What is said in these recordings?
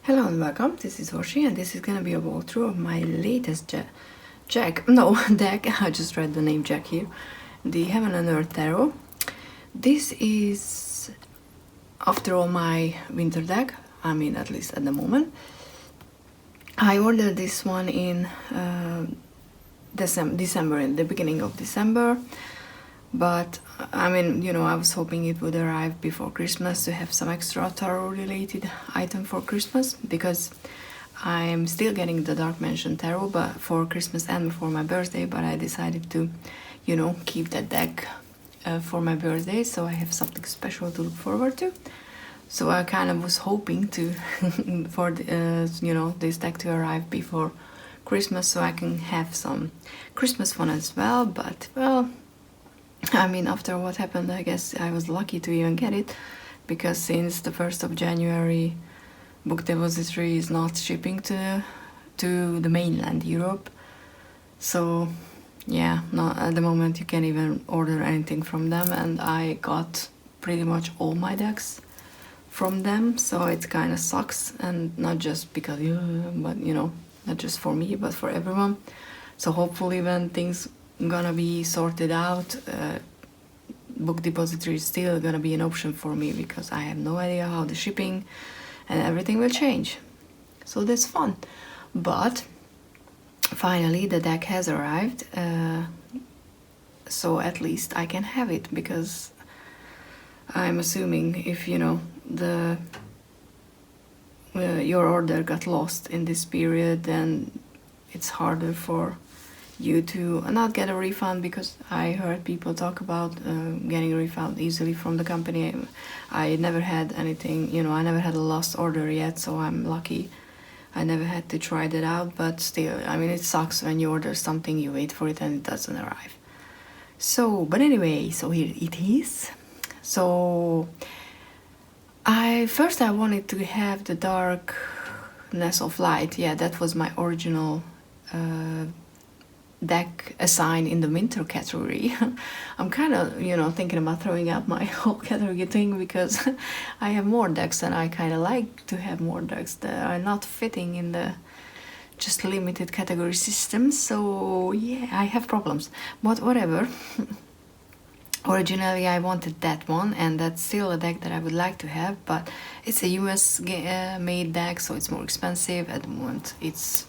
Hello and welcome, this is Hoshi and this is gonna be a walkthrough of my latest deck. I just read the name Jack here. The Heaven and Earth Tarot. This is, after all, my winter deck. I mean, at least at the moment. I ordered this one in December, in the beginning of December. But I mean, I was hoping it would arrive before Christmas to have some extra tarot related item for Christmas, because I'm still getting the Dark Mansion Tarot but for Christmas and for my birthday, but I decided to, keep that deck for my birthday, so I have something special to look forward to. So I kind of was hoping to for this deck to arrive before Christmas so I can have some Christmas fun as well, but well, I mean, after what happened, I guess I was lucky to even get it, because since the 1st of January, Book Depository is not shipping to the mainland Europe. So yeah, not at the moment you can't even order anything from them, and I got pretty much all my decks from them, so it kind of sucks, and not just because but not just for me but for everyone. So hopefully when things gonna be sorted out, Book Depository is still gonna be an option for me, because I have no idea how the shipping and everything will change. So that's fun. But finally the deck has arrived, so at least I can have it, because I'm assuming if your order got lost in this period, then it's harder for you to not get a refund, because I heard people talk about getting a refund easily from the company. I never had anything, I never had a lost order yet, so I'm lucky. I never had to try that out, but still, I mean, it sucks when you order something, you wait for it and it doesn't arrive. So, but anyway, so here it is. So I wanted to have the Darkness of Light. Yeah, that was my original deck assigned in the winter category. I'm kind of thinking about throwing out my whole category thing, because I have more decks and I kind of like to have more decks that are not fitting in the just limited category system. So yeah, I have problems, but whatever. Originally I wanted that one, and that's still a deck that I would like to have, but it's a US made deck, so it's more expensive at the moment. It's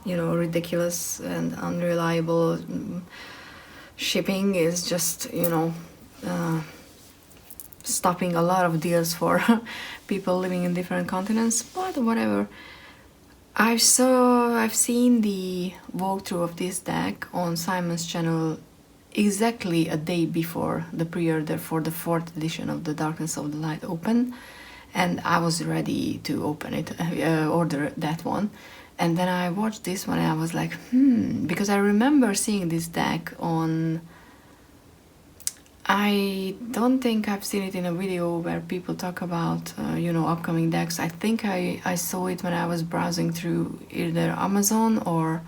ridiculous and unreliable. Shipping is just stopping a lot of deals for people living in different continents, but whatever. I've seen the walkthrough of this deck on Simon's channel exactly a day before the pre-order for the 4th edition of the Darkness of the Light open, and I was ready to open it, order that one. And then I watched this one and I was like, because I remember seeing this deck on... I don't think I've seen it in a video where people talk about, upcoming decks. I think I saw it when I was browsing through either Amazon or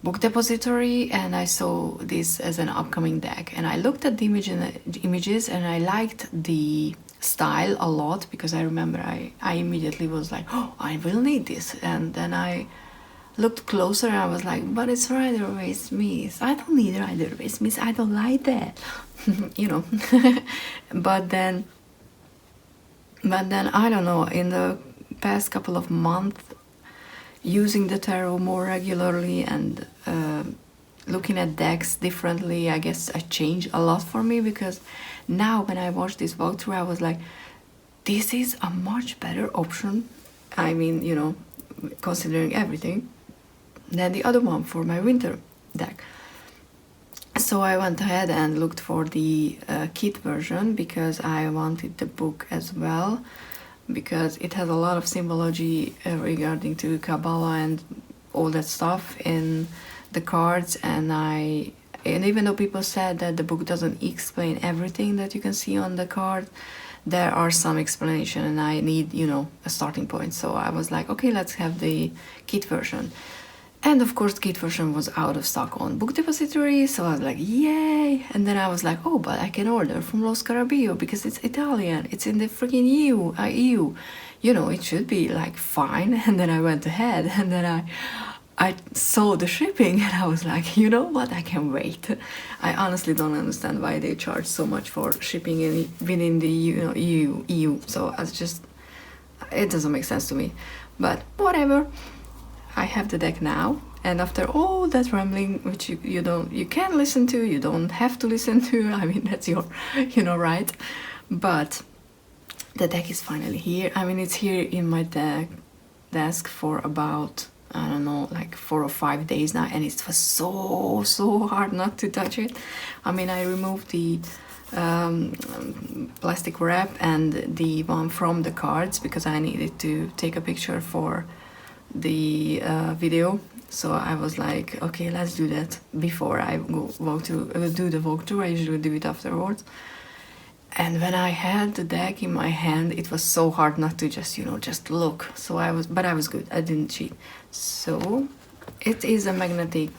Book Depository, and I saw this as an upcoming deck. And I looked at the images and I liked the style a lot, because I remember I immediately was like, oh, I will need this. And then I looked closer and I was like, but it's Rider-Waite Smith. I don't need Rider-Waite Smith. I don't like that. But then I don't know, in the past couple of months, using the tarot more regularly and looking at decks differently, I guess it changed a lot for me, because now when I watched this walkthrough I was like, this is a much better option, I mean, considering everything, than the other one for my winter deck. So I went ahead and looked for the kit version, because I wanted the book as well, because it has a lot of symbology regarding to Kabbalah and all that stuff in the cards, and even though people said that the book doesn't explain everything that you can see on the card, there are some explanation, and I need a starting point. So I was like, okay, let's have the kit version. And of course, the kit version was out of stock on Book Depository, so I was like, yay! And then I was like, oh, but I can order from Lo Scarabeo because it's Italian. It's in the freaking EU. you know, it should be like fine. And then I went ahead, and then I saw the shipping, and I was like, you know what, I can wait. I honestly don't understand why they charge so much for shipping within the EU. So it doesn't make sense to me. But whatever, I have the deck now, and after all that rambling, which you can listen to, you don't have to listen to, I mean, that's your right, but the deck is finally here. I mean, it's here in my desk for about, I don't know, like 4 or 5 days now, and it was so hard not to touch it. I mean, I removed the plastic wrap and the one from the cards because I needed to take a picture for the video. So I was like, okay, let's do that before I do the walkthrough. I usually do it afterwards. And when I had the deck in my hand, it was so hard not to just look. So I was good. I didn't cheat. So it is a magnetic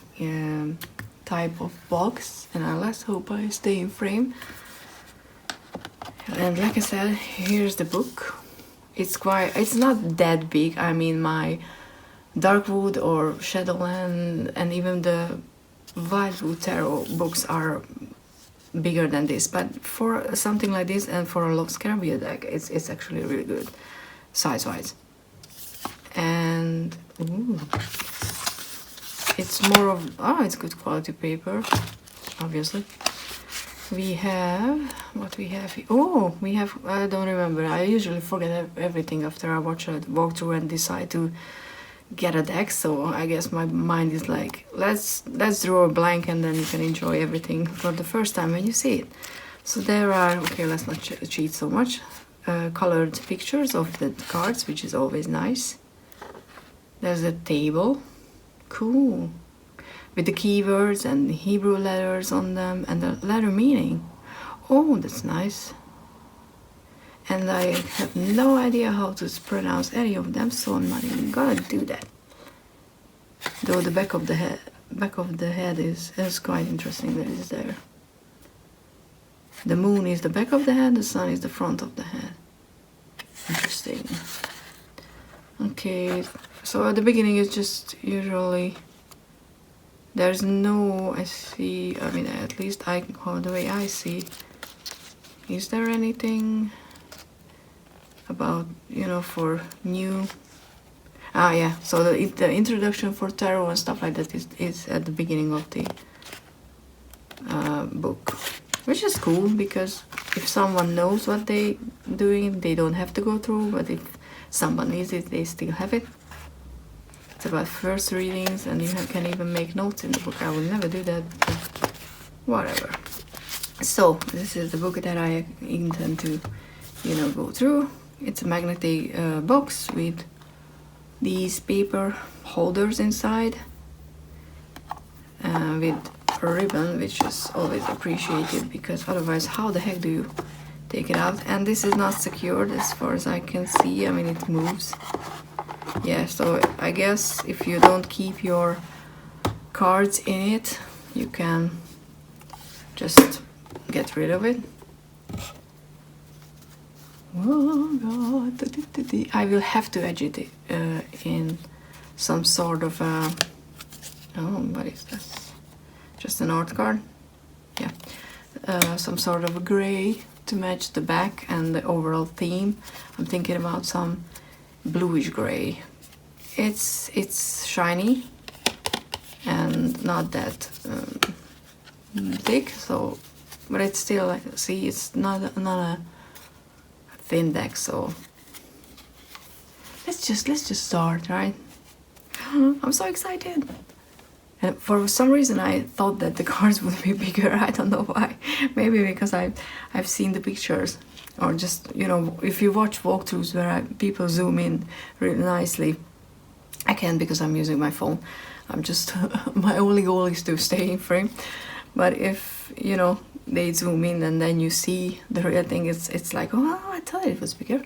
type of box, and let's hope I stay in frame. And like I said, here's the book. It's not that big. I mean, my Darkwood or Shadowland and even the Wildwood Tarot books are bigger than this, but for something like this and for a Love Scarabia deck, it's actually really good size-wise. And ooh, it's more of it's good quality paper, obviously. We have what we have here. Oh, we have, I don't remember. I usually forget everything after I watch a walkthrough and decide to get a deck, so I guess my mind is like, let's draw a blank, and then you can enjoy everything for the first time when you see it. So there are, okay, let's not cheat so much, colored pictures of the cards, which is always nice. There's a table, cool, with the keywords and the Hebrew letters on them and the letter meaning. Oh, that's nice. And I have no idea how to pronounce any of them, so I'm not even gonna do that. Though the back of the head is quite interesting that it's there. The moon is the back of the head, the sun is the front of the head. Interesting. Okay, so at the beginning it's just usually there's no, I mean, at least the way I see, is there anything about, for new, yeah, so the introduction for tarot and stuff like that is at the beginning of the book, which is cool, because if someone knows what they're doing, they don't have to go through, but if someone needs it, they still have it. It's about first readings, and you can even make notes in the book. I will never do that, but whatever. So this is the book that I intend to, go through. It's a magnetic box with these paper holders inside, with a ribbon, which is always appreciated, because otherwise how the heck do you take it out? And this is not secured as far as I can see. I mean, it moves. Yeah, so I guess if you don't keep your cards in it, you can just get rid of it. Oh god, I will have to edit it in some sort of what is this? Just an art card? Yeah, some sort of a gray to match the back and the overall theme. I'm thinking about some bluish gray. It's shiny and not that thick, so, but it's still, like, see, it's not a thin deck, so let's just start, right? I'm so excited. And for some reason I thought that the cards would be bigger. I don't know why. Maybe because I've seen the pictures, or just, if you watch walkthroughs where people zoom in really nicely. I can't because I'm using my phone. I'm just my only goal is to stay in frame. But if they zoom in and then you see the real thing, it's like, oh, I thought it was bigger.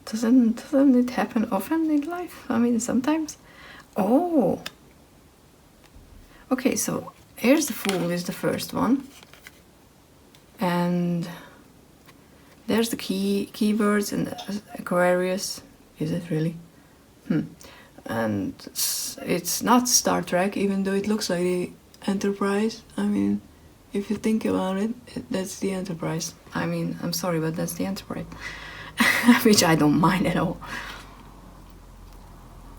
Doesn't it happen often in life? I mean, sometimes. Oh, okay, so here's the Fool is the first one, and There's the keywords and Aquarius. Is it really? And it's not Star Trek, even though it looks like the Enterprise. I mean, if you think about it, that's the Enterprise. I mean, I'm sorry, but that's the Enterprise. Which I don't mind at all.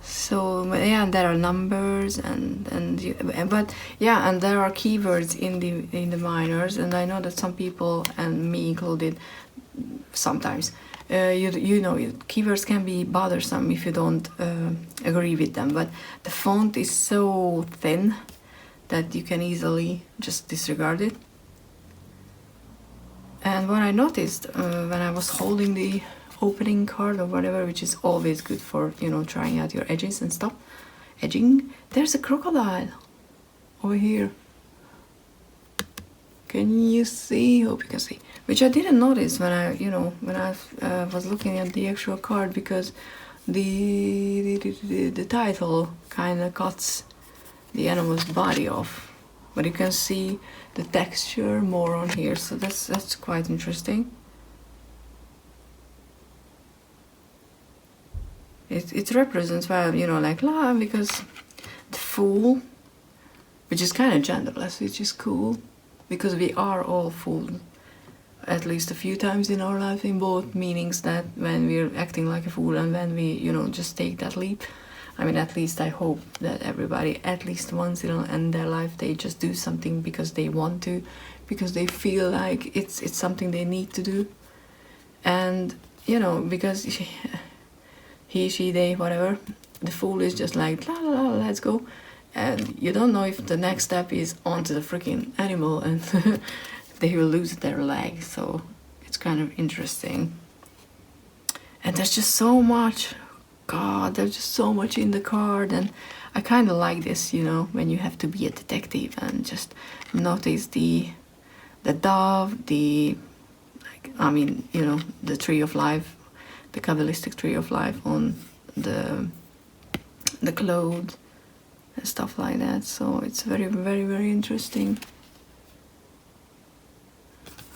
So yeah, there are numbers but yeah, and there are keywords in the minors, and I know that some people, and me included, sometimes you know, keywords can be bothersome if you don't agree with them, but the font is so thin that you can easily just disregard it. And what I noticed when I was holding the opening card or whatever, which is always good for, you know, trying out your edges and stuff, edging, there's a crocodile over here. Can you see? Hope you can see. Which I didn't notice when I, you know, when I was looking at the actual card, because the title kind of cuts the animal's body off, but you can see the texture more on here, so that's quite interesting. It represents, well, you know, like love, because the Fool, which is kind of genderless, which is cool, because we are all fooled at least a few times in our life, in both meanings, that when we're acting like a fool and when we, you know, just take that leap. I mean, at least I hope that everybody, at least once in their life, they just do something because they want to, because they feel like it's something they need to do. And, you know, because he, she, they, whatever, the Fool is just like, la la la, let's go. And you don't know if the next step is onto the freaking animal and they will lose their leg. So it's kind of interesting. And there's just so much. God, there's just so much in the card, and I kind of like this, you know, when you have to be a detective and just notice the dove, the, like, I mean, you know, the tree of life, the Kabbalistic tree of life on the clothes and stuff like that. So it's very, very, very interesting.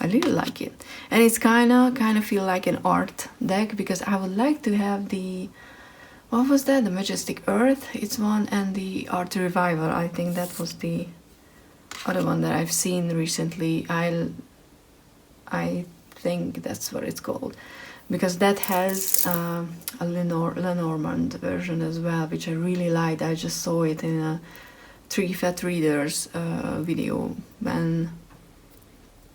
I really like it, and it's kind of feel like an art deck, because I would like to have the, what was that? The Majestic Earth, it's one, and the Art Revival. I think that was the other one that I've seen recently. I think that's what it's called, because that has a Lenormand version as well, which I really liked. I just saw it in a Three Fat Readers video, and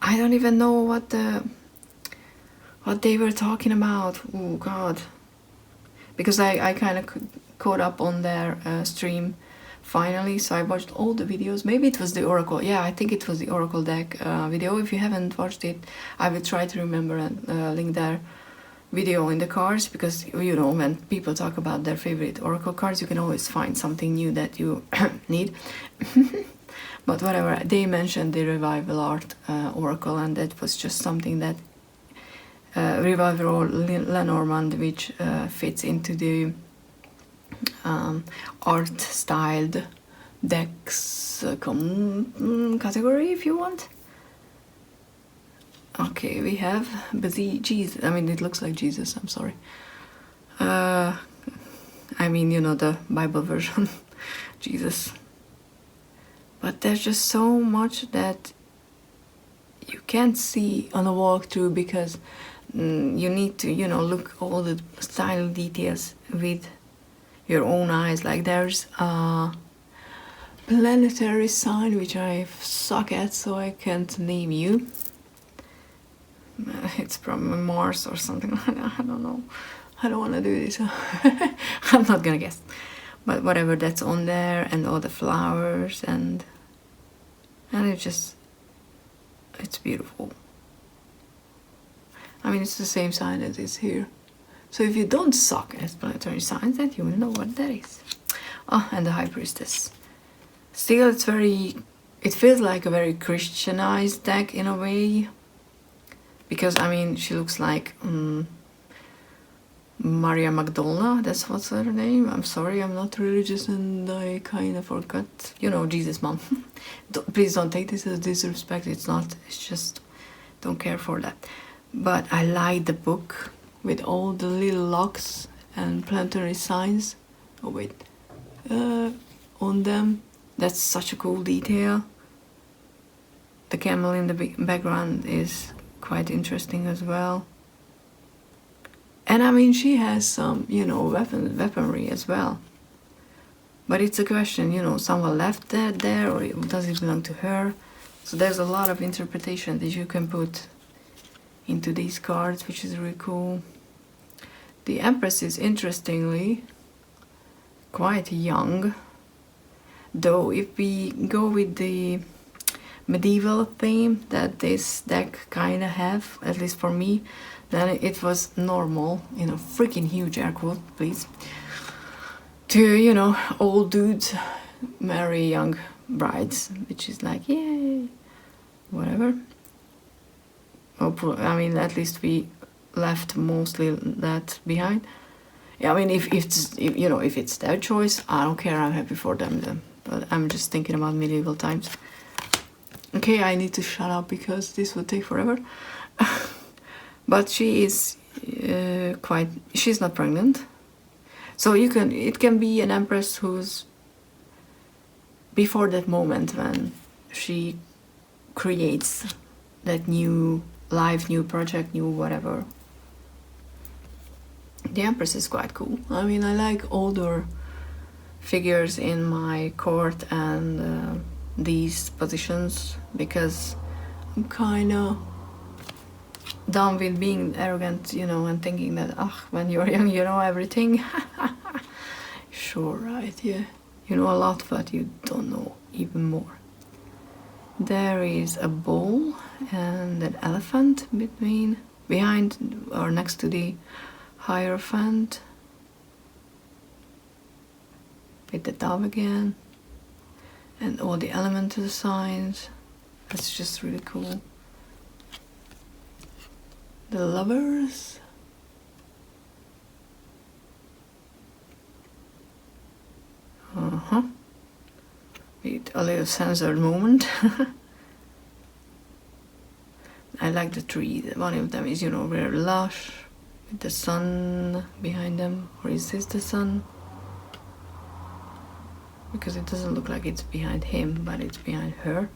I don't even know what they were talking about. Oh God. Because I kind of caught up on their stream finally, so I watched all the videos. Maybe it was the Oracle. Yeah, I think it was the Oracle deck video. If you haven't watched it, I will try to remember and link their video in the cards, because, you know, when people talk about their favorite Oracle cards, you can always find something new that you need. But whatever, they mentioned the Revival Art Oracle, and that was just something that Revival or Lenormand, which fits into the art styled decks category, if you want. Okay, we have Jesus. I mean, it looks like Jesus, I'm sorry. I mean, you know, the Bible version, Jesus. But there's just so much that you can't see on a walkthrough, because you need to, you know, look all the style details with your own eyes. Like there's a planetary sign which I suck at, so I can't name you. It's from Mars or something. I don't know. I don't want to do this. I'm not gonna guess. But whatever, that's on there, and all the flowers, and it's beautiful. I mean, it's the same sign as is here. So if you don't suck at planetary signs, then you will know what that is. Oh, and the High Priestess. Still, it feels like a very Christianized deck in a way. Because, I mean, she looks like Maria Magdalena, that's what's her name. I'm sorry, I'm not religious and I kind of forgot. You know, Jesus' mom. Please don't take this as disrespect, it's not, it's just, don't care for that. but I like the book with all the little locks and planetary signs on them. That's such a cool detail. The camel in the background is quite interesting as well. And I mean, she has some, weaponry as well. But it's a question, someone left that there, or does it belong to her? So there's a lot of interpretation that you can put into these cards, which is really cool. The Empress is interestingly quite young, though if we go with the medieval theme that this deck kind of have, at least for me, then it was normal, freaking huge air quote, please, to, old dudes marry young brides, which is like, yay, whatever. I mean, at least we left mostly that behind. Yeah, I mean, if it's their choice, I don't care. I'm happy for them then. But I'm just thinking about medieval times. Okay, I need to shut up because this will take forever. But she is she's not pregnant. So it can be an Empress who's before that moment when she creates that new life, new project, new whatever. The Empress is quite cool. I mean, I like older figures in my court and these positions because I'm kind of done with being arrogant, and thinking that, when you're young, you know everything. Sure, right, yeah. You know a lot, but you don't know even more. There is a bull and an elephant behind or next to the Hierophant, with the dove again, and all the elemental signs. That's just really cool. The Lovers, with a little censored moment. I like the trees. One of them is, very lush, with the sun behind them. Or is this the sun? Because it doesn't look like it's behind him, but it's behind her.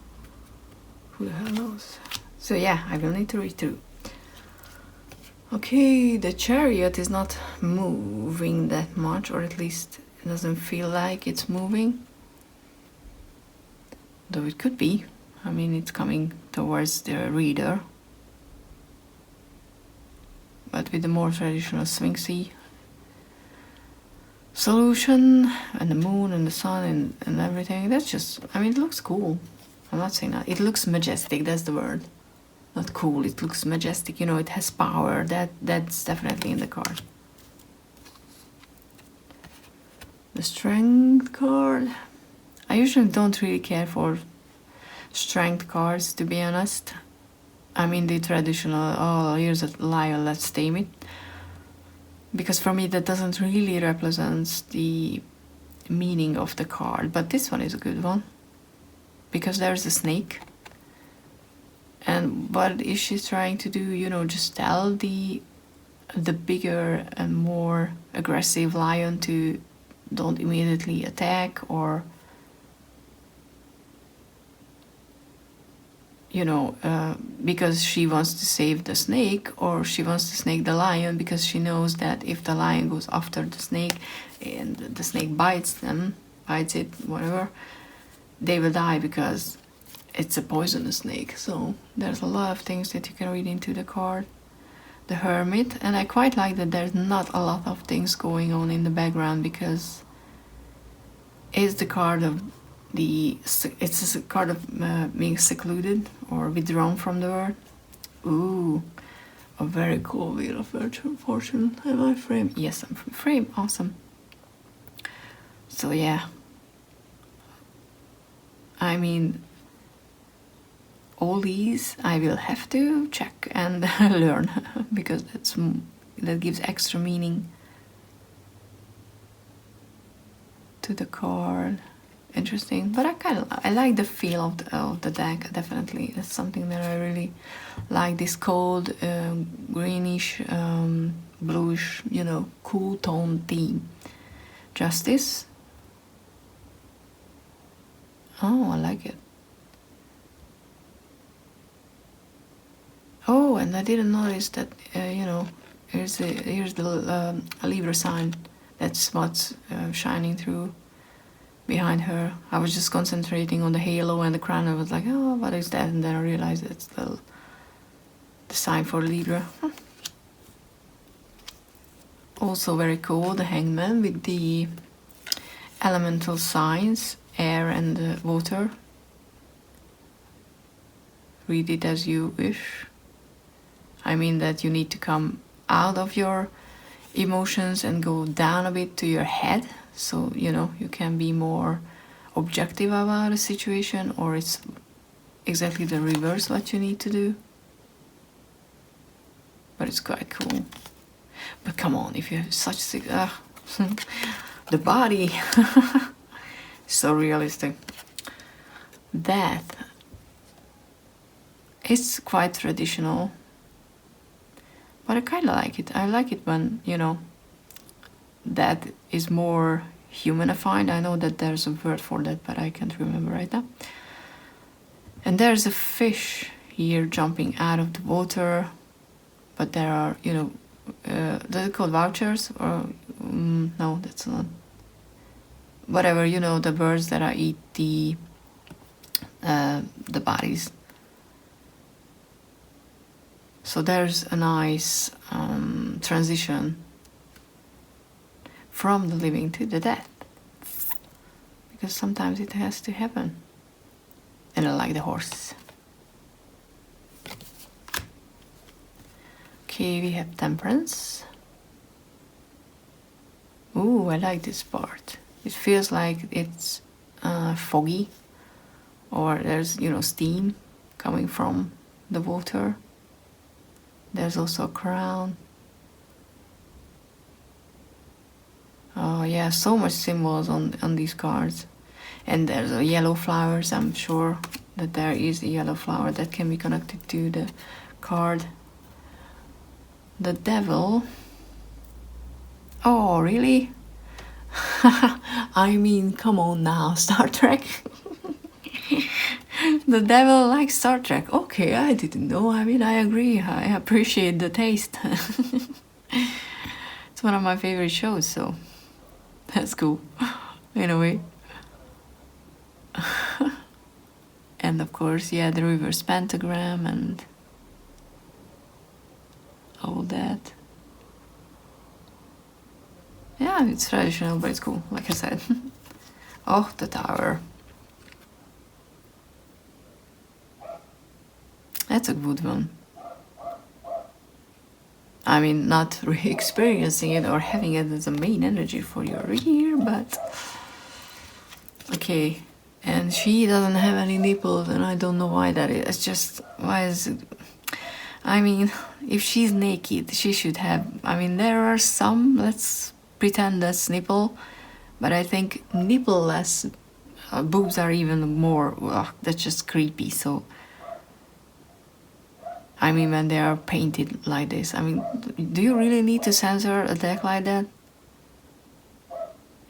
Who the hell knows? So yeah, I will need to read through. Okay, the Chariot is not moving that much, or at least it doesn't feel like it's moving. Though it could be. I mean, it's coming towards the reader. But with the more traditional Sphinxy solution, and the moon and the sun and everything, that's just, I mean, it looks cool. I'm not saying that. It looks majestic, that's the word. Not cool, it looks majestic, it has power. That's definitely in the card. The Strength card. I usually don't really care for strength cards, to be honest. I mean, the traditional, here's a lion, let's tame it. Because for me that doesn't really represent the meaning of the card. But this one is a good one. Because there's a snake. And what is she trying to do? Just tell the bigger and more aggressive lion to don't immediately attack, or because she wants to save the snake, or she wants to snake the lion because she knows that if the lion goes after the snake and the snake bites it, whatever, they will die because it's a poisonous snake. So there's a lot of things that you can read into the card. The Hermit, and I quite like that there's not a lot of things going on in the background, because it's the card of it's a card of being secluded or withdrawn from the world. Ooh, a very cool Wheel of Fortune. Am I frame? Yes, I'm frame. Awesome. So yeah, I mean, all these I will have to check and learn, because that gives extra meaning to the card. interesting. But I like the feel of the deck, definitely. That's something that I really like, this cold, greenish, bluish, you know, cool tone theme. Justice. Oh, I like it. Oh, and I didn't notice that, you know, here's the Libra sign. That's what's shining through behind her. I was just concentrating on the halo and the crown. I was like, oh, what is that? And then I realized it's the sign for Libra. Also very cool, the Hangman with the elemental signs, air and water. Read it as you wish. I mean that you need to come out of your emotions and go down a bit to your head, so you know you can be more objective about a situation, or it's exactly the reverse what you need to do. But it's quite cool. But come on, if you have such the body so realistic. That it's quite traditional, but I kind of like it. I like it when, you know, that is more humanified. I know that there's a word for that, but I can't remember right now. And there's a fish here jumping out of the water, but there are, you know, they're called vouchers, or no, that's not. Whatever, you know, the birds that eat the bodies. So there's a nice transition from the living to the dead, because sometimes it has to happen. And I like the horse. Okay, we have Temperance. Ooh, I like this part. It feels like it's foggy, or there's, you know, steam coming from the water. There's also a crown. Oh yeah, so much symbols on these cards. And there's a yellow flowers. I'm sure that there is a yellow flower that can be connected to the card. The Devil. Oh, really? I mean, come on now, Star Trek. The Devil likes Star Trek. Okay, I didn't know. I mean, I agree. I appreciate the taste. It's one of my favorite shows, so that's cool. In a way. And of course, yeah, the reverse pentagram and all that. Yeah, it's traditional, but it's cool, like I said. Oh, the Tower. That's a good one. I mean, not really experiencing it or having it as a main energy for your year, but okay. And she doesn't have any nipples, and I don't know why that is. It's just, why is it? I mean, if she's naked, she should have. I mean, there are some, let's pretend that's nipple, but I think nipple-less boobs are even more, that's just creepy. So I mean, when they are painted like this, I mean, do you really need to censor a deck like that?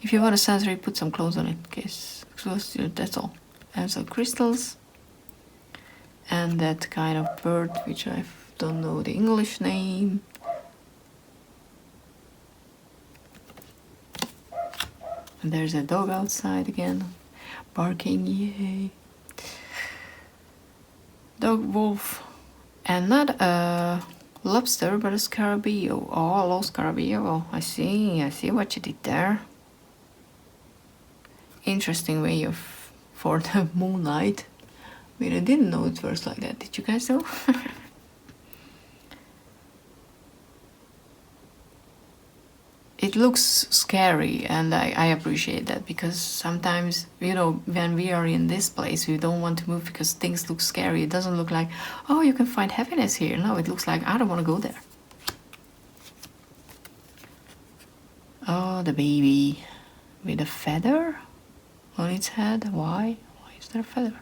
If you want to censor it, put some clothes on it, case that's all. And some crystals, and that kind of bird, which I don't know the English name. And there's a dog outside again, barking, yay. Dog, wolf, and not a lobster, but a scarabeo. Oh, hello, scarabeo. I see what you did there. Interesting way for the moonlight. I mean, I didn't know it was like that. Did you guys know? It looks scary, and I appreciate that, because sometimes, you know, when we are in this place, we don't want to move because things look scary. It doesn't look like, oh, you can find happiness here. No, it looks like, I don't want to go there. Oh, the baby with a feather. on its head. Why is there a feather?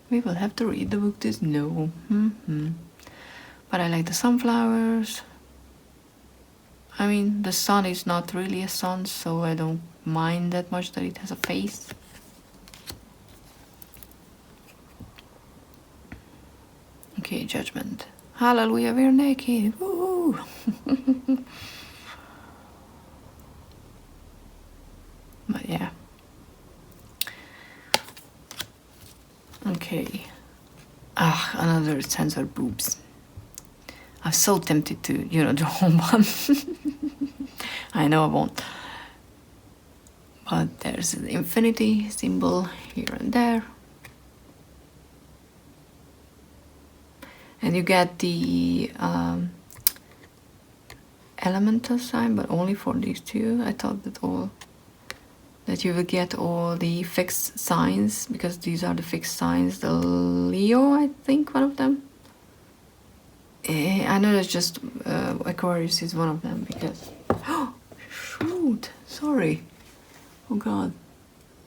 We will have to read the book to know. But I like the sunflowers. I mean, the sun is not really a sun, so I don't mind that much that it has a face. Okay, judgment. Hallelujah, we're naked. Woo! But yeah. Okay. Another censored boobs. I'm so tempted to, draw one. I know I won't. But there's an infinity symbol here and there. And you get the elemental sign, but only for these two. I thought that you will get all the fixed signs, because these are the fixed signs. The Leo, I think, one of them. I know that's just Aquarius is one of them, because shoot, sorry, oh god,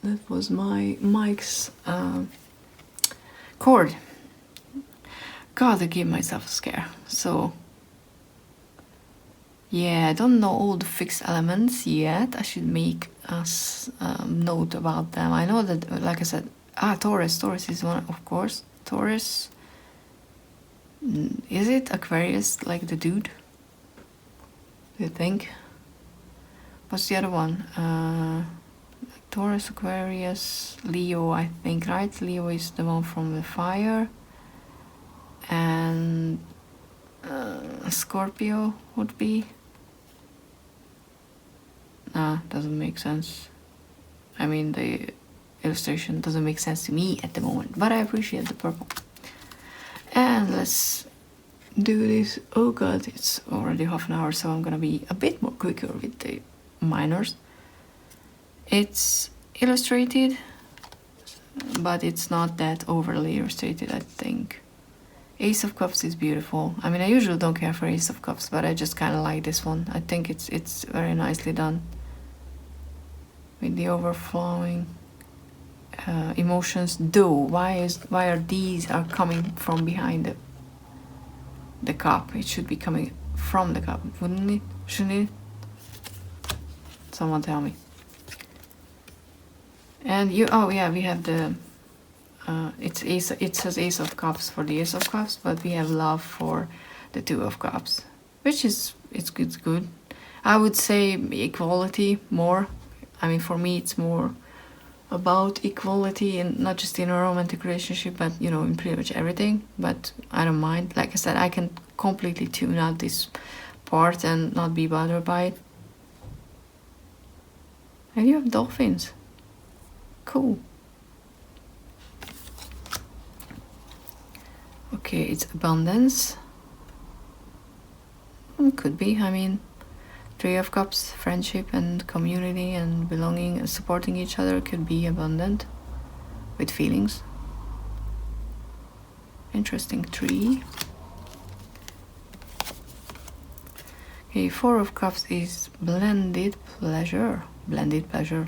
that was my mic's cord. God, I gave myself a scare. So yeah, I don't know all the fixed elements yet. I should make a note about them. I know that, like I said, Taurus is one, of course. Taurus. Is it Aquarius, like the dude? Do you think? What's the other one? Taurus, Aquarius, Leo, I think, right? Leo is the one from the fire. And Scorpio would be. Doesn't make sense. I mean, the illustration doesn't make sense to me at the moment, but I appreciate the purple. And let's do this. Oh god, it's already half an hour, so I'm gonna be a bit more quicker with the minors. It's illustrated, but it's not that overly illustrated, I think. Ace of Cups is beautiful. I mean, I usually don't care for Ace of Cups, but I just kind of like this one. I think it's very nicely done, with the overflowing emotions. Though, why are these coming from behind the cup? It should be coming from the cup, wouldn't it? Shouldn't it? Someone tell me. And we have the it says Ace of Cups for the Ace of Cups, but we have love for the Two of Cups, which is it's good. I would say equality more. I mean, for me, it's more about equality, and not just in a romantic relationship, but in pretty much everything. But I don't mind. Like I said, I can completely tune out this part and not be bothered by it. And you have dolphins. Cool. Okay, it's abundance. Could be. I mean, Three of Cups, friendship and community and belonging and supporting each other could be abundant with feelings. Interesting tree. Okay, Four of Cups is blended pleasure. Blended pleasure.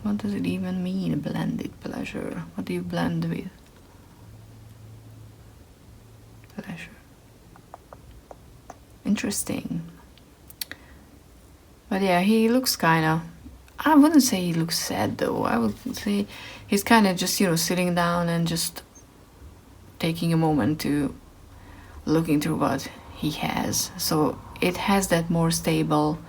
What does it even mean, blended pleasure? What do you blend with? Pleasure. Interesting. But yeah, he looks kind of, I wouldn't say he looks sad though. I would say he's kind of just, sitting down and just taking a moment to looking through what he has. So it has that more stable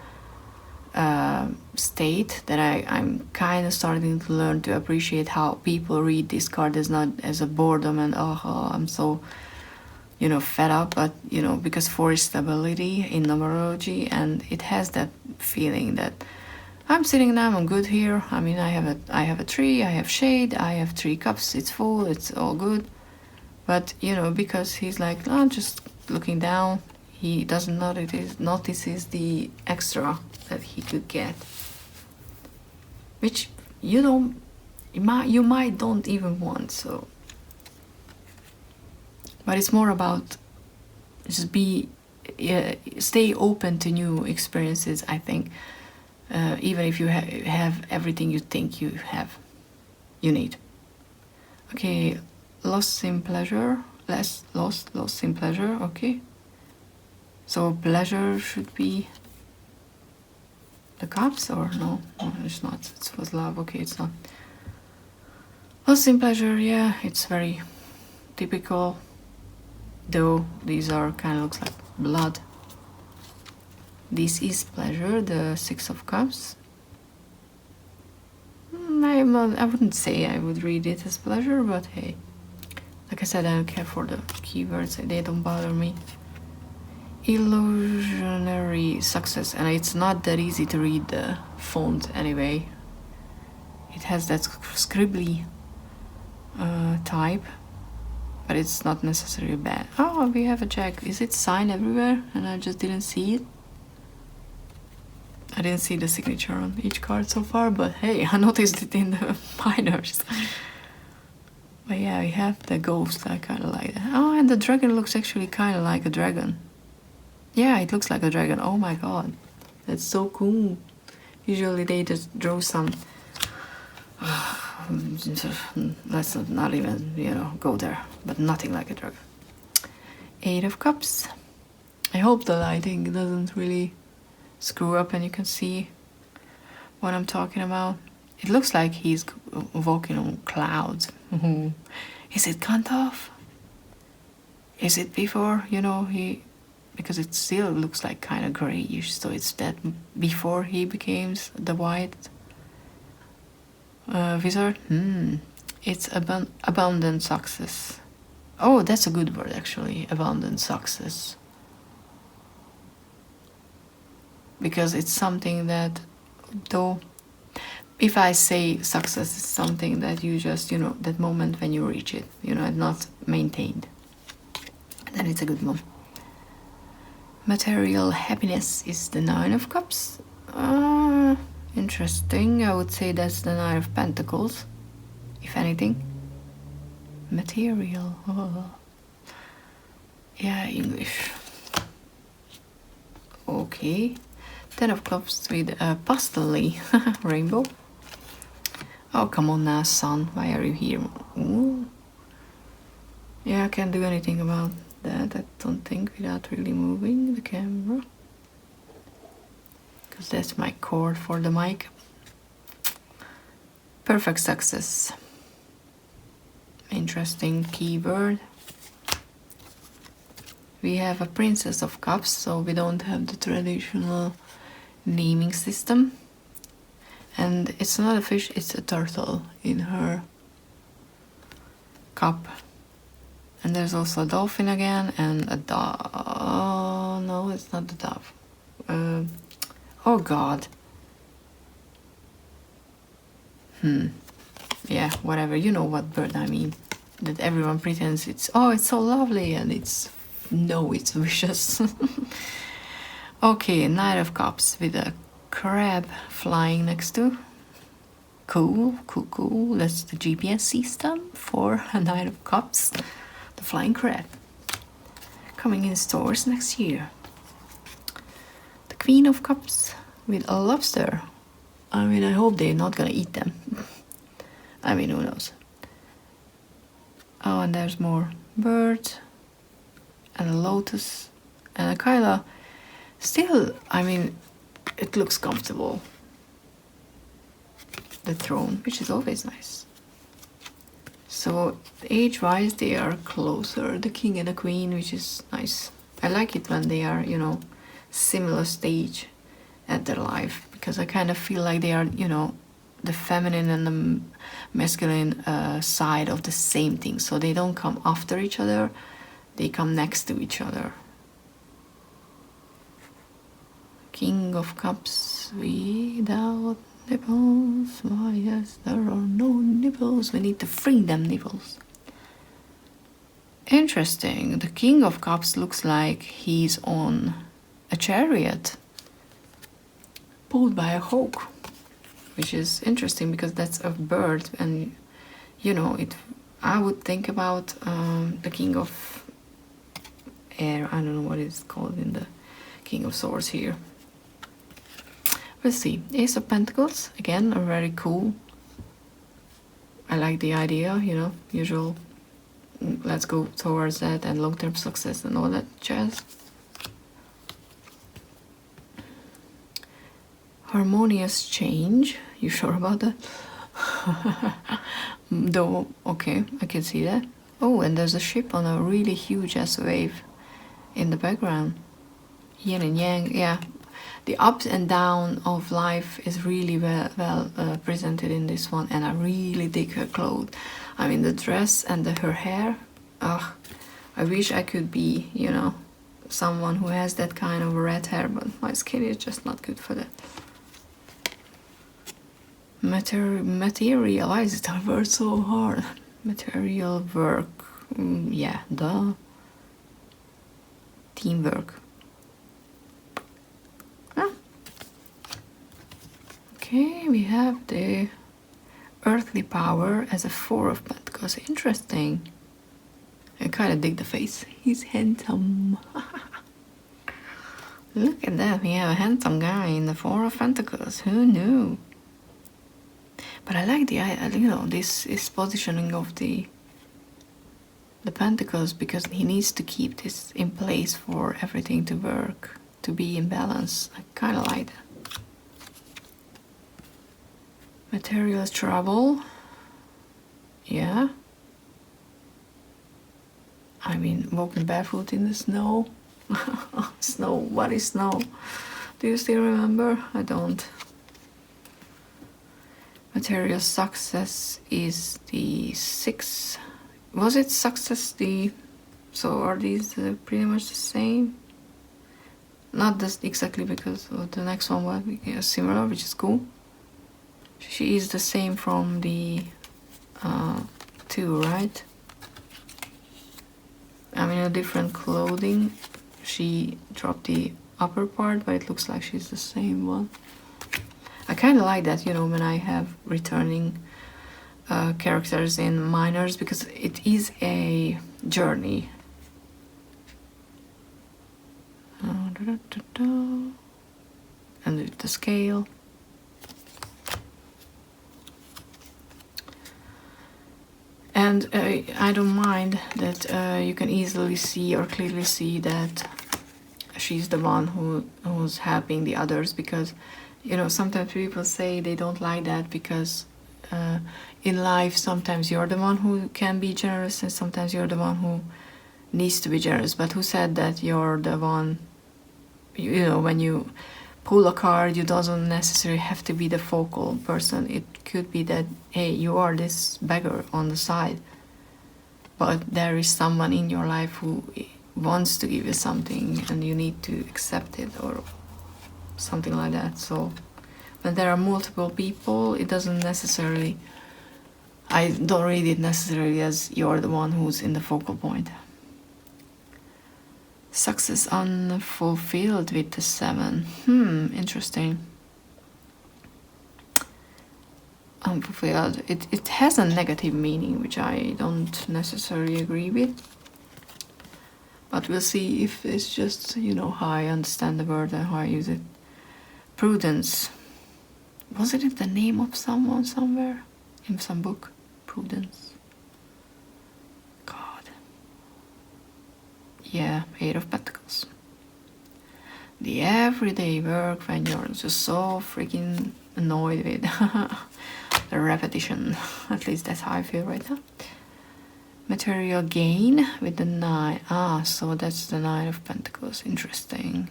state that I'm kind of starting to learn to appreciate how people read this card as not as a boredom and I'm so fed up, but because four is stability in numerology, and it has that feeling that I'm sitting down, I'm good here. I mean, I have a tree, I have shade, I have 3 cups, it's full, it's all good. But because he's like, I'm just looking down, he doesn't notices the extra that he could get, which you might don't even want. So, but it's more about just stay open to new experiences, I think, even if you have everything you think you need. Okay, lost in pleasure, lost in pleasure. Okay, so pleasure should be the cups, or no, it's not. It was love. Okay, it's not. Lost in pleasure, yeah, it's very typical, though these are kind of looks like blood. This is pleasure, the Six of Cups. I wouldn't say I would read it as pleasure, but hey, like I said, I don't care for the keywords, they don't bother me. Illusionary success, and it's not that easy to read the font anyway. It has that scribbly type, but it's not necessarily bad. Oh, we have a Jack. Is it signed everywhere and I just didn't see it? I didn't see the signature on each card so far, but hey, I noticed it in the minors. But yeah, we have the ghost, I kind of like that. Oh, and the dragon looks actually kind of like a dragon. Yeah, it looks like a dragon. Oh my god, that's so cool. Usually they just draw some... let's not even, go there. But nothing like a dragon. Eight of Cups. I hope the lighting doesn't really screw up and you can see what I'm talking about. It looks like he's walking on clouds. Is it Gandalf? Is it before, because it still looks like kind of grayish, so it's that before he became the white wizard. It's abundant success. Oh, that's a good word actually, abundant success. Because it's something that, though, if I say success is something that you just, that moment when you reach it, and not maintained, then it's a good one. Material happiness is the Nine of Cups. Interesting. I would say that's the Nine of Pentacles, if anything. Material. Oh. Yeah, English. Okay. Ten of Cups with a pastel-y rainbow. Oh, come on now, sun. Why are you here? Ooh. Yeah, I can't do anything about that, I don't think, without really moving the camera. Because that's my cord for the mic. Perfect success. Interesting keyword. We have a Princess of Cups, so we don't have the traditional naming system. And it's not a fish, it's a turtle in her cup. And there's also a dolphin again, and a dove. Oh, no, it's not the dove. Oh god. Yeah, whatever, you know what bird I mean. That everyone pretends it's so lovely, and it's vicious. Okay, Knight of Cups with a crab flying next to. Cool. That's the GPS system for a Knight of Cups. The flying crab. Coming in stores next year. The Queen of Cups with a lobster. I hope they're not gonna eat them. Who knows. Oh, and there's more birds. And a lotus. And a Kyla. Still, it looks comfortable. The throne, which is always nice. So age-wise, they are closer, the king and the queen, which is nice. I like it when they are, similar stage at their life, because I kind of feel like they are, the feminine and the masculine side of the same thing. So they don't come after each other, they come next to each other. King of Cups without nipples. Why, yes, there are no nipples. We need to free them nipples. Interesting. The King of Cups looks like he's on a chariot pulled by a hawk, which is interesting because that's a bird, and I would think about the King of Air. I don't know what it's called in the King of Swords here. We'll see. Ace of Pentacles, again, are very cool. I like the idea, you know, usual, let's go towards that and long-term success and all that jazz. Harmonious change, you sure about that? Though, okay, I can see that. Oh, and there's a ship on a really huge ass wave in the background. Yin and yang, yeah. The ups and down of life is really well presented in this one, and I really dig her clothes. I mean, the dress and her hair. Ugh, I wish I could be, you know, someone who has that kind of red hair, but my skin is just not good for that. Materialize, that word so hard. Material work, yeah, duh. Teamwork. Huh? Okay, we have the earthly power as a Four of Pentacles. Interesting. I kind of dig the face. He's handsome. Look at that. We have a handsome guy in the Four of Pentacles. Who knew? But I like the, you know, this is positioning of the Pentacles, because he needs to keep this in place for everything to work, to be in balance. I kind of like that. Materials trouble. Yeah. I mean, walking barefoot in the snow. Snow, what is snow? Do you still remember? I don't. Material success is the 6. Was it success the... So are these pretty much the same? Not this exactly, because the next one was similar, which is cool. She is the same from the 2, right? I mean, a different clothing. She dropped the upper part, but it looks like she's the same one. I kind of like that, you know, when I have returning characters in minors, because it is a journey. And the scale. And I don't mind that you can easily see or clearly see that she's the one who's helping the others, because, you know, sometimes people say they don't like that because in life sometimes you're the one who can be generous and sometimes you're the one who needs to be generous. But who said that you're the one, you know, when you pull a card, you doesn't necessarily have to be the focal person. It could be that, hey, you are this beggar on the side, but there is someone in your life who wants to give you something and you need to accept it, or something like that. So when there are multiple people, it doesn't necessarily, I don't read it necessarily as you're the one who's in the focal point. Success unfulfilled with the 7. Interesting. Unfulfilled. It has a negative meaning, which I don't necessarily agree with. But we'll see if it's just, you know, how I understand the word and how I use it. Prudence. Wasn't it the name of someone somewhere? In some book? Prudence. God. Yeah, 8 of Pentacles. The everyday work when you're just so freaking annoyed with the repetition. At least that's how I feel right now. Material gain with the 9. So that's the 9 of Pentacles. Interesting.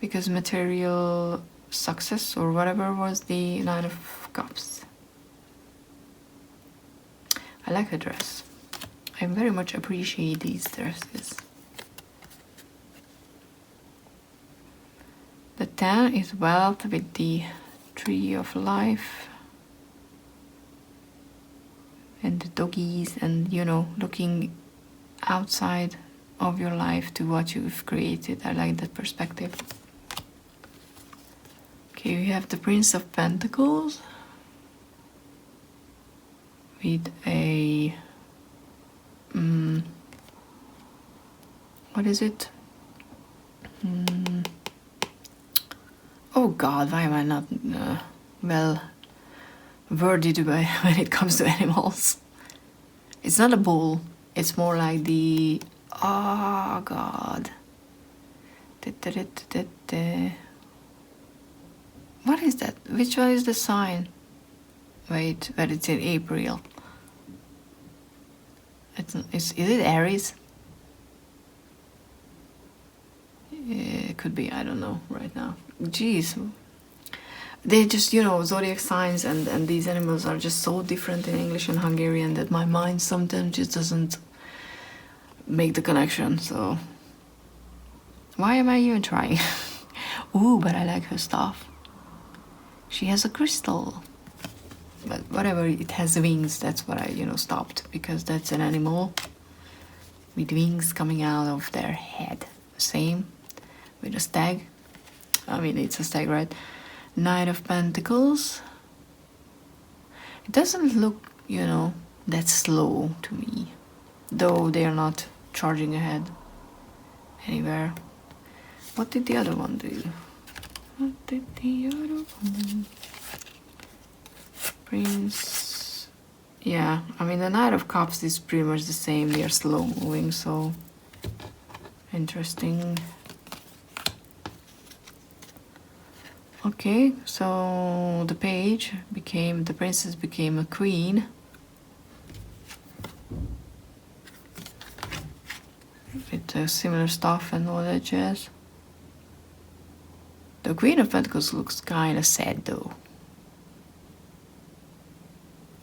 Because material success or whatever was the 9 of Cups. I like her dress. I very much appreciate these dresses. The 10 is wealth with the Tree of Life. And the doggies, and, you know, looking outside of your life to what you've created. I like that perspective. Okay, we have the Prince of Pentacles with a what is it? God, why am I not well worded when it comes to animals? It's not a bull. It's more like the... Oh, God. What is that? Which one is the sign? Wait, but it's in April. Is it Aries? It could be, I don't know right now. Jeez. They just, you know, zodiac signs and these animals are just so different in English and Hungarian that my mind sometimes just doesn't make the connection, so why am I even trying? Ooh, but I like her stuff. She has a crystal. But whatever, it has wings, that's what I, you know, stopped, because that's an animal with wings coming out of their head. Same with a stag. I mean, it's a stag, right? Knight of Pentacles. It doesn't look, you know, that slow to me, though they are not charging ahead anywhere. What did the other one do? What did the other one? Prince. Yeah, I mean, the Knight of Cups is pretty much the same. They are slow moving, so interesting. Okay, so the page became, the princess became a queen. With similar stuff and all that jazz. The Queen of Pentacles looks kind of sad though.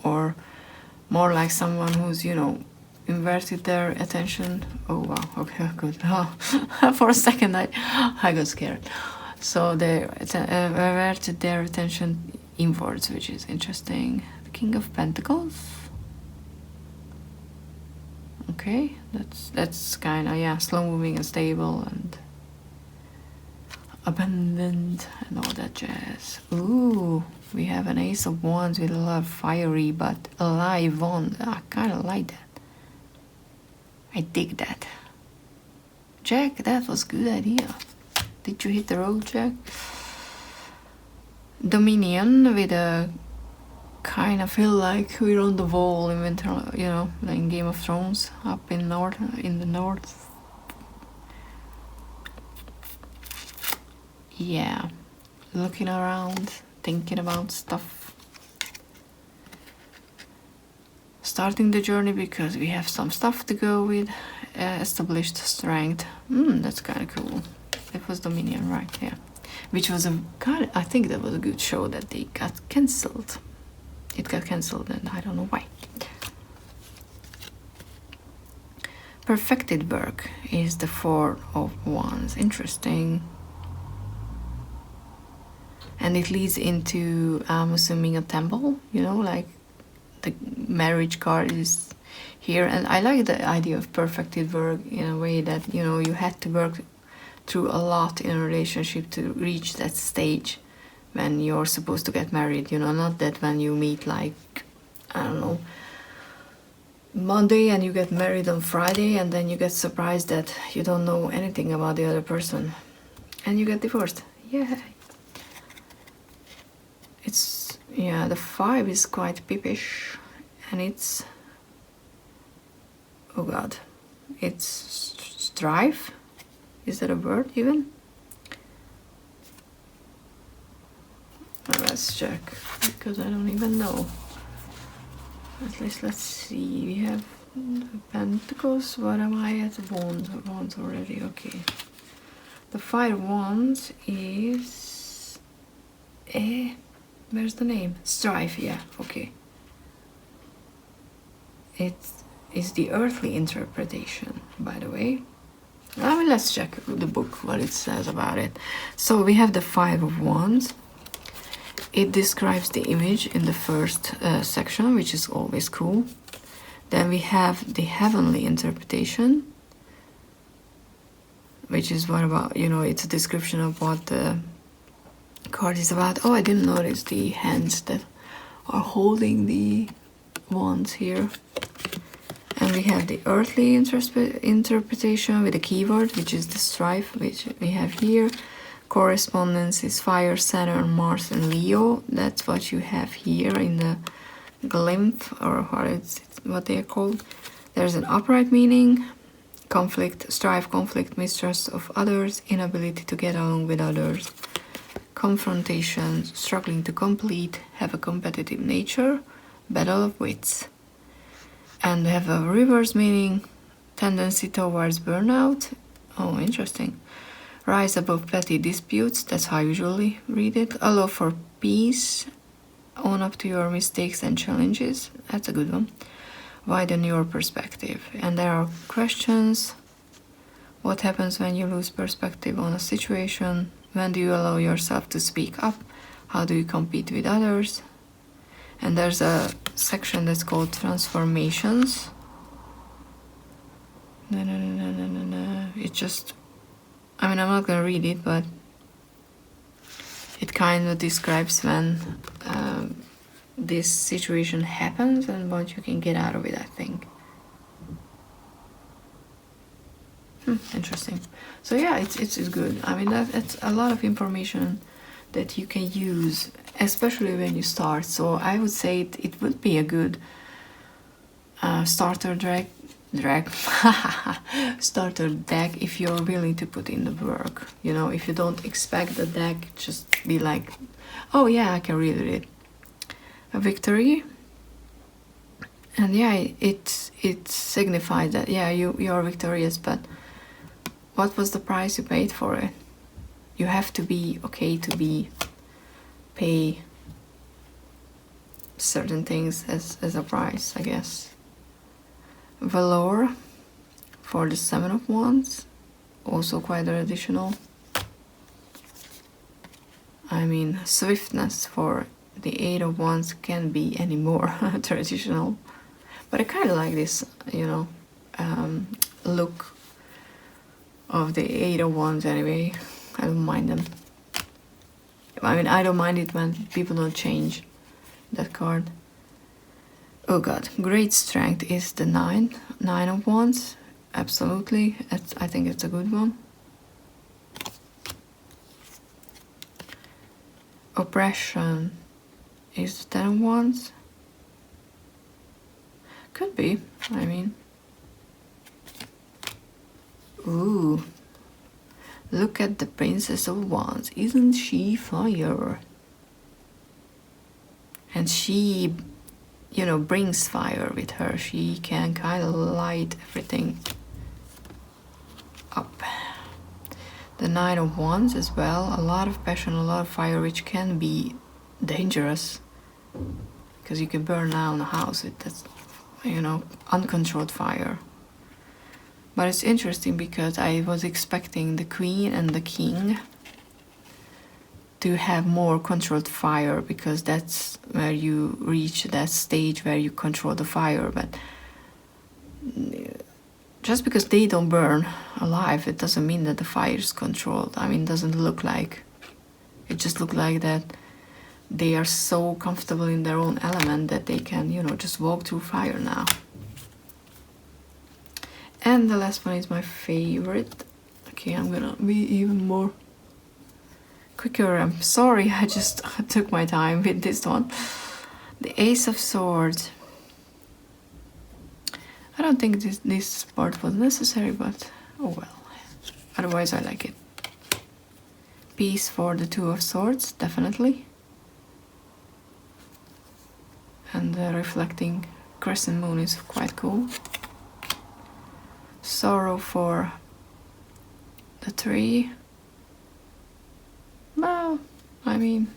Or more like someone who's, you know, inverted their attention. Oh wow, okay, good. Oh, for a second I got scared. So they averted their attention inwards, which is interesting. The King of Pentacles. Okay, that's kind of, yeah, slow moving and stable and abandoned and all that jazz. Ooh, we have an Ace of Wands with a lot of fiery but alive wand. I kind of like that. I dig that. Jack, that was a good idea. Did you hit the road, Jack? Dominion with a kind of feel like we're on the wall in winter, you know, like in Game of Thrones up in the north. Yeah, looking around, thinking about stuff. Starting the journey because we have some stuff to go with. Established strength. That's kind of cool. It was Dominion, right? Yeah. Which was a kind. I think that was a good show that they got cancelled. It got cancelled, and I don't know why. Perfected work is the Four of Wands. Interesting. And it leads into, I'm assuming, a temple, you know, like the marriage card is here. And I like the idea of perfected work in a way that, you know, you had to work through a lot in a relationship to reach that stage when you're supposed to get married, you know, not that when you meet, like, I don't know, Monday and you get married on Friday and then you get surprised that you don't know anything about the other person and you get divorced. Yeah. It's, yeah, the 5 is quite peepish and it's, oh god, it's strife. Is that a word even? Let's check because I don't even know. At least let's see. We have Pentacles. What am I at? Wands already. Okay. The 5 of Wands is where's the name? Strife. Yeah. Okay. It is the earthly interpretation, by the way. I mean, let's check the book, what it says about it. So we have the 5 of Wands. It describes the image in the first section, which is always cool. Then we have the heavenly interpretation, which is what about, you know, it's a description of what the card is about. Oh, I didn't notice the hands that are holding the wands here. And we have the earthly interpretation with a keyword, which is the strife, which we have here. correspondence is fire, Saturn, Mars, and Leo. That's what you have here in the glymph, or what they are called. There's an upright meaning, conflict, strife, conflict, mistrust of others, inability to get along with others, confrontation, struggling to complete, have a competitive nature, battle of wits. And they have a reverse meaning, tendency towards burnout. Oh, interesting. Rise above petty disputes, that's how I usually read it. A love for peace, own up to your mistakes and challenges, that's a good one. Widen your perspective. And there are questions. What happens when you lose perspective on a situation? When do you allow yourself to speak up? How do you compete with others? And there's a section that's called transformations. It just, I mean, I'm not gonna read it, but it kind of describes when this situation happens and what you can get out of it, I think. Interesting. So yeah, it's good. I mean, it's a lot of information that you can use, especially when you start. So I would say it would be a good starter starter deck if you're willing to put in the work. You know, if you don't expect the deck, just be like, oh yeah, I can read it. A victory, and yeah, it signifies that yeah, you are victorious, but what was the price you paid for it? You have to be okay to pay certain things as a price, I guess. Valor for the 7 of Wands, also quite additional. I mean, swiftness for the 8 of Wands can be any more traditional, but I kind of like this, you know, look of the 8 of Wands anyway. I don't mind them. I mean, I don't mind it when people don't change that card. Oh god, great strength is the 9 of Wands. Absolutely, I think it's a good one. Oppression is the 10 of Wands. Could be, I mean. Ooh, look at the Princess of Wands. Isn't she fire? And she, you know, brings fire with her. She can kind of light everything up. The 9 of Wands as well. A lot of passion, a lot of fire, which can be dangerous. Because you can burn down a house with that, you know, uncontrolled fire. But it's interesting because I was expecting the Queen and the King to have more controlled fire, because that's where you reach that stage where you control the fire. But just because they don't burn alive, it doesn't mean that the fire is controlled. I mean, it doesn't look like. It just looks like that they are so comfortable in their own element that they can, you know, just walk through fire now. And the last one is my favorite. Okay, I'm gonna be even more quicker. I'm sorry, I just took my time with this one. The Ace of Swords. I don't think this part was necessary, but oh well. Otherwise, I like it. Peace for the Two of Swords, definitely. And the reflecting crescent moon is quite cool. Sorrow for the 3. Well, I mean,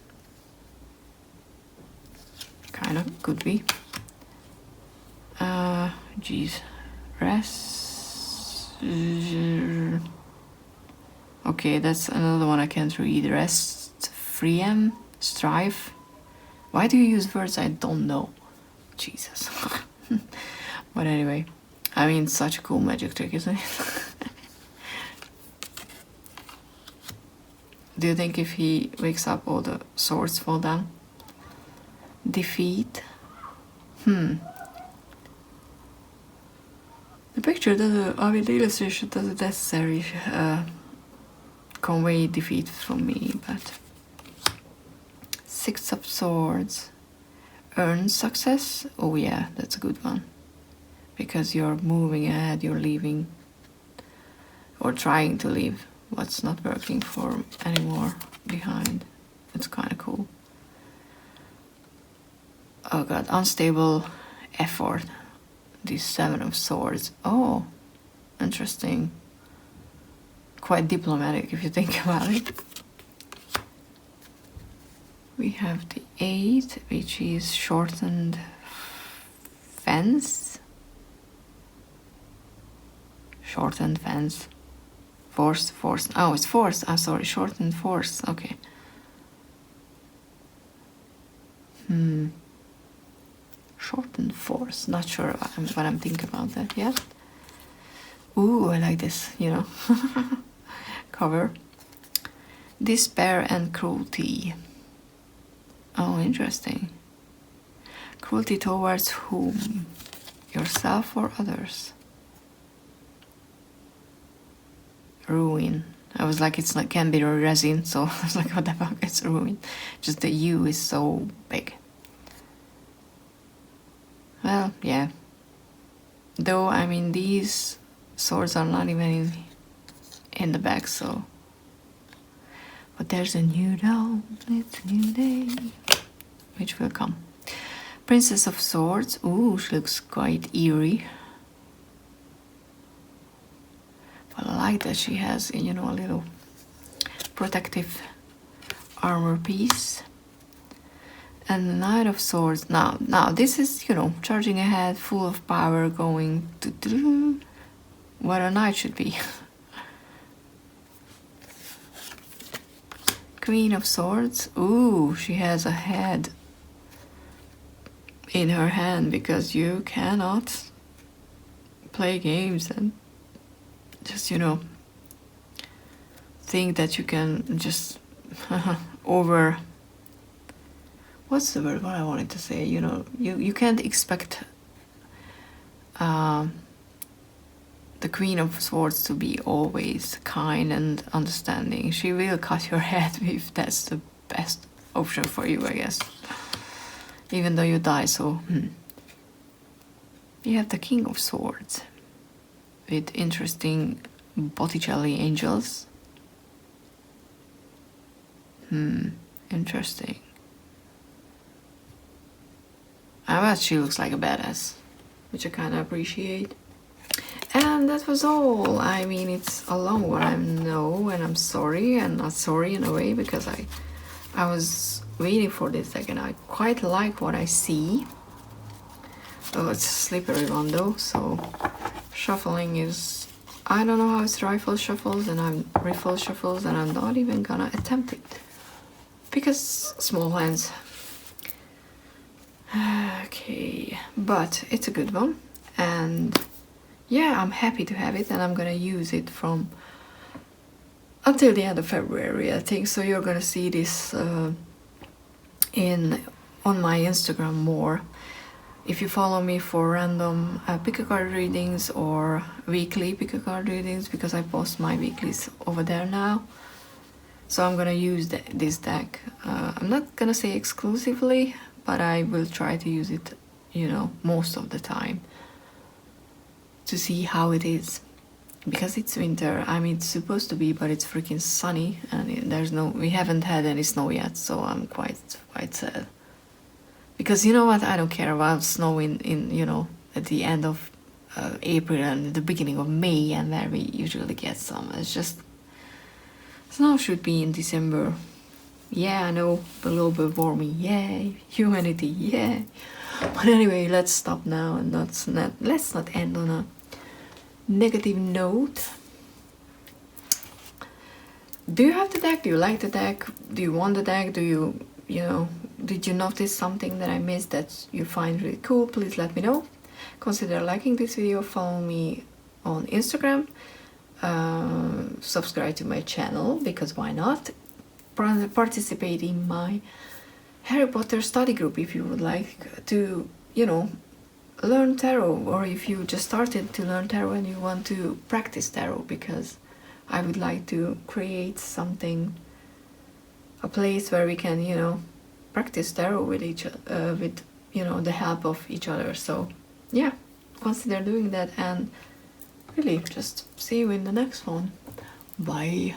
kind of could be. Geez, rest. Okay, that's another one I can't read. Rest, freedom, strife. Why do you use words I don't know? Jesus. But anyway, I mean, such a cool magic trick, isn't it? Do you think if he wakes up, all the swords fall down? Defeat. The picture doesn't, I mean, the illustration doesn't necessarily convey defeat from me, but Six of Swords, earn success. Oh yeah, that's a good one, because you're moving ahead, you're leaving or trying to leave what's not working for anymore behind. It's kind of cool. Oh god, unstable effort. The Seven of Swords. Oh, interesting. Quite diplomatic if you think about it. We have the 8, which is shortened fence. Shortened fence. Force. Oh, it's force. I'm sorry, shortened force. Okay. Shortened force. Not sure what I'm thinking about that yet. Ooh, I like this, you know. Cover. Despair and cruelty. Oh, interesting. Cruelty towards whom? Yourself or others? Ruin. I was like, it's like can be resin, so I was like, what the fuck, it's ruin. Just the U is so big. Well, yeah. Though, I mean, these swords are not even in the back, so. But there's a new dawn, it's a new day, which will come. Princess of Swords. Ooh, she looks quite eerie. But I like that she has, you know, a little protective armor piece. And the Knight of Swords. Now this is, you know, charging ahead, full of power, going to what a knight should be. Queen of Swords. Ooh, she has a head in her hand, because you cannot play games and just, you know, think that you can just over, what's the word, what I wanted to say, you know, you can't expect the Queen of Swords to be always kind and understanding. She will cut your head if that's the best option for you, I guess. Even though you die, so... You have the King of Swords with interesting Botticelli angels. Interesting. I bet she looks like a badass, which I kind of appreciate. And that was all. I mean, it's a long one, I know, and I'm sorry, and not sorry in a way, because I was waiting for this deck and I quite like what I see. Oh, it's a slippery one though, so shuffling is... I don't know how it's rifle shuffles and I'm riffle shuffles, and I'm not even gonna attempt it. Because small hands. Okay, but it's a good one. And yeah, I'm happy to have it, and I'm gonna use it from until the end of February, I think. So you're gonna see this on my Instagram more. If you follow me for random pick a card readings or weekly pick a card readings, because I post my weeklies over there now. So I'm gonna use this deck. I'm not gonna say exclusively, but I will try to use it, you know, most of the time, to see how it is. Because it's winter, I mean, it's supposed to be, but it's freaking sunny, and we haven't had any snow yet, so I'm quite sad. Because you know what, I don't care about snow in you know, at the end of April and the beginning of May, and where we usually get some. It's just, snow should be in December. Yeah, I know, global warming, yay, humanity, yeah. But anyway, let's stop now, and let's not end on a negative note. Do you have the deck? Do you like the deck? Do you want the deck? Do you know, did you notice something that I missed that you find really cool? Please let me know. Consider liking this video, follow me on Instagram, subscribe to my channel, because why not? Participate in my Harry Potter study group if you would like to, you know, learn tarot, or if you just started to learn tarot and you want to practice tarot, because I would like to create something, a place where we can, you know, practice tarot with each with, you know, the help of each other. So yeah, consider doing that, and really just see you in the next one. Bye.